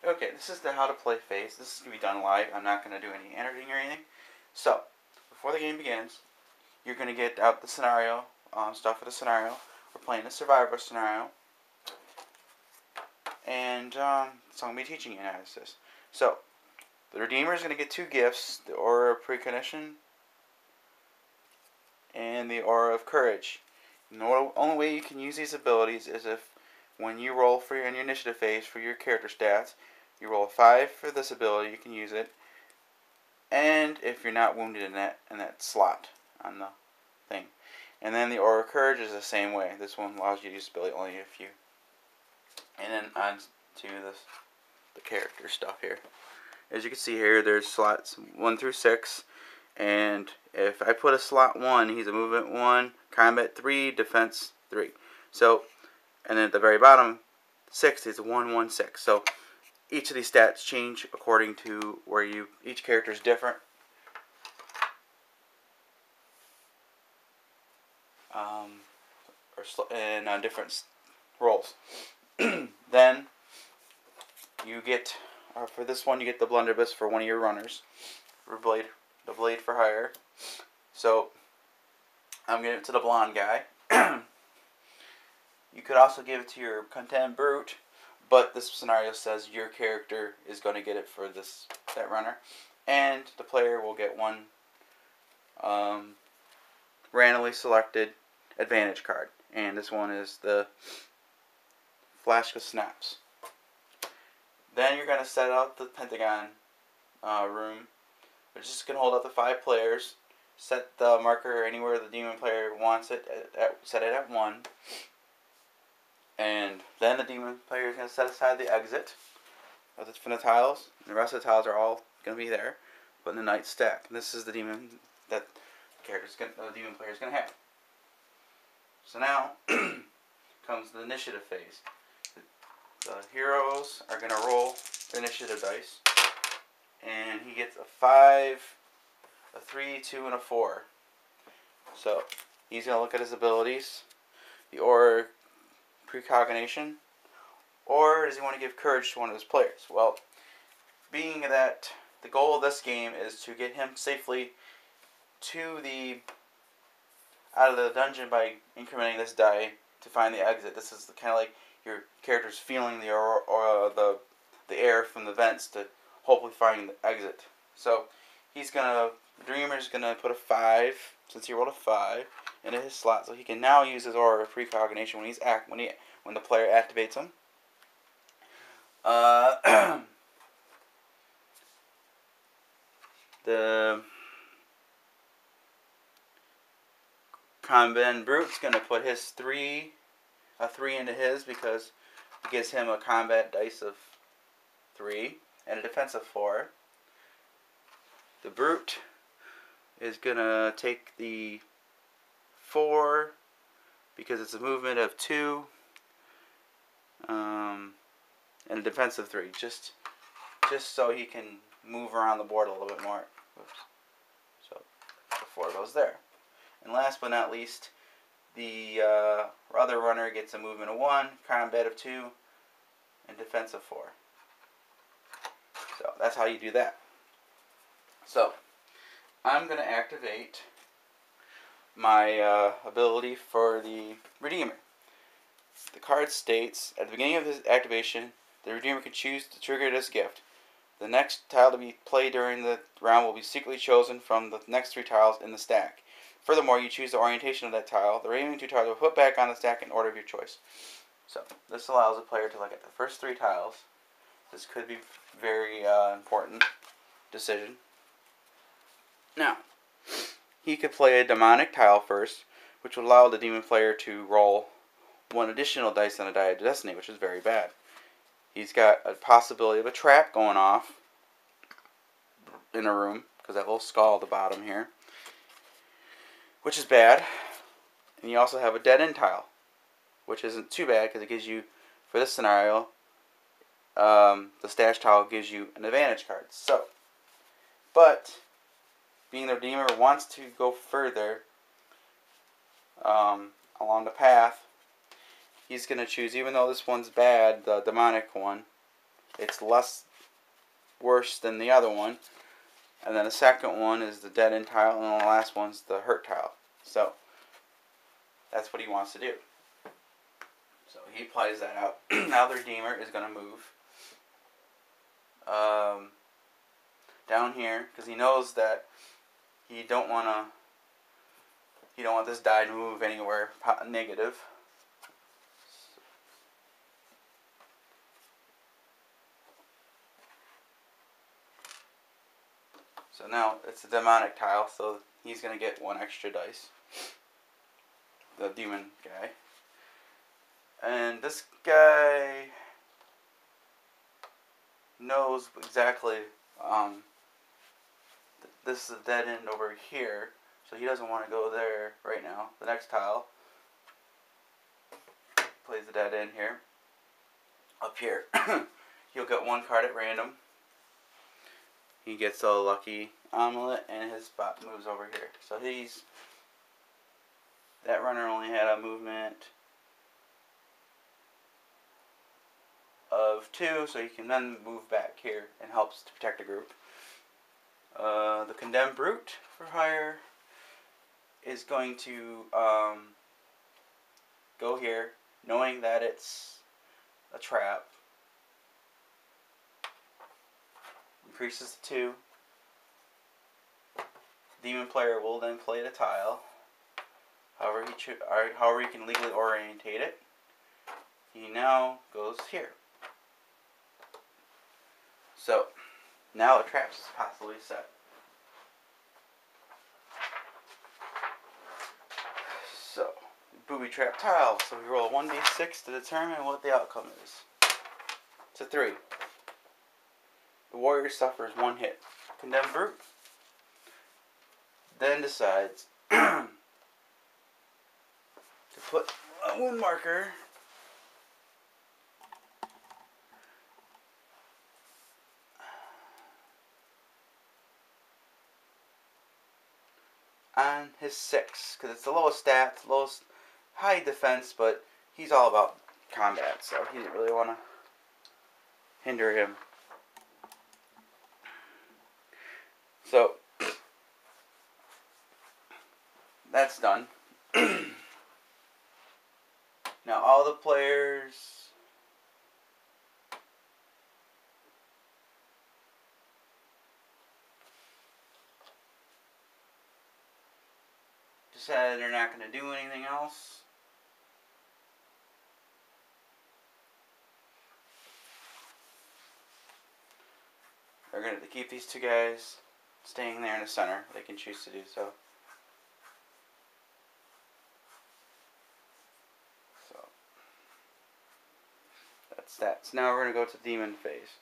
Okay, this is the how to play phase. This is going to be done live. I'm not going to do any editing or anything. So, before the game begins, you're going to get out the scenario, stuff for the scenario. We're playing the survivor scenario. And so I'm going to be teaching you how to do this. So, the Redeemer is going to get two gifts, the Aura of Precognition and the Aura of Courage. And the only way you can use these abilities is if when you roll for your initiative phase for your character stats, you roll a 5 for this ability, you can use it. And if you're not wounded in that slot on the thing. And then the Aura of Courage is the same way. This one allows you to use the ability only if you. And then on to the character stuff here. As you can see here, there's slots 1 through 6. And if I put a slot 1, he's a movement 1, combat 3, defense 3. So, and then at the very bottom, 6 is 1, 1, 6. So each of these stats change according to where each character is different. And on different rolls. Then you get, for this one, you get the blunderbuss for one of your runners. The blade for hire. So I'm giving it to the blonde guy. You could also give it to your content brute, but this scenario says your character is going to get it for that runner, and the player will get one randomly selected advantage card, and this one is the Flash of Snaps. Then you're going to set out the Pentagon room, which is going to hold up to 5 players. Set the marker anywhere the demon player wants it. Set it at 1. And then the demon player is going to set aside the exit from the tiles. The rest of the tiles are all going to be there, but in the night stack. And this is the demon that the demon player is going to have. So now comes the initiative phase. The heroes are going to roll initiative dice, and he gets a 5, a 3, 2, and a 4. So he's going to look at his abilities, the Aura Precognition, or does he want to give courage to one of his players? Well, being that the goal of this game is to get him safely out of the dungeon by incrementing this die to find the exit. This is kind of like your character's feeling the air from the vents to hopefully find the exit. So the Dreamer's gonna put a 5, since he rolled a 5, into his slot, so he can now use his Aura of Precognition when the player activates him. The Combat Brute's gonna put a 3 into his, because it gives him a combat dice of 3 and a defense of 4. The Brute is gonna take the 4 because it's a movement of 2 and a defense of 3, just so he can move around the board a little bit more. Oops. So the 4 goes there. And last but not least, the other runner gets a movement of 1, combat of 2, and defense of 4. So that's how you do that. So I'm going to activate my ability for the Redeemer. The card states, at the beginning of his activation, the Redeemer can choose to trigger this gift. The next tile to be played during the round will be secretly chosen from the next 3 tiles in the stack. Furthermore, you choose the orientation of that tile. The remaining 2 tiles will put back on the stack in order of your choice. So this allows the player to look at the first 3 tiles. This could be very important decision. Now, he could play a demonic tile first, which would allow the demon player to roll 1 additional dice on a die of destiny, which is very bad. He's got a possibility of a trap going off in a room, because that little skull at the bottom here, which is bad. And you also have a dead end tile, which isn't too bad, because it gives you, for this scenario, the stash tile gives you an advantage card. So, but being the Redeemer wants to go further along the path, he's going to choose, even though this one's bad, the demonic one, it's less worse than the other one. And then the second one is the dead end tile, and the last one's the hurt tile. So that's what he wants to do. So he applies that out. Now the Redeemer is going to move down here, because he knows that he don't want this die to move anywhere negative. So now it's a demonic tile, so he's going to get 1 extra dice. The demon guy. And this guy knows exactly, this is a dead end over here, so he doesn't want to go there right now. The next tile plays the dead end here. Up here, he'll get 1 card at random. He gets a lucky omelet, and his spot moves over here. So that runner only had a movement of 2, so he can then move back here and helps to protect the group. The Condemned Brute for hire is going to go here, knowing that it's a trap. Increases to 2. Demon player will then play the tile. However he can legally orientate it. He now goes here. So now the trap's possibly set. So booby trap tile. So we roll 1d6 to determine what the outcome is. It's a 3. The warrior suffers 1 hit. Condemned Brute then decides to put a wound marker on his 6, because it's the lowest stats, lowest high defense, but he's all about combat, so he didn't really want to hinder him. So that's done. Now all the players decided they're not going to do anything else. They're going to keep these 2 guys staying there in the center. They can choose to do so. So that's that. So now we're going to go to demon phase.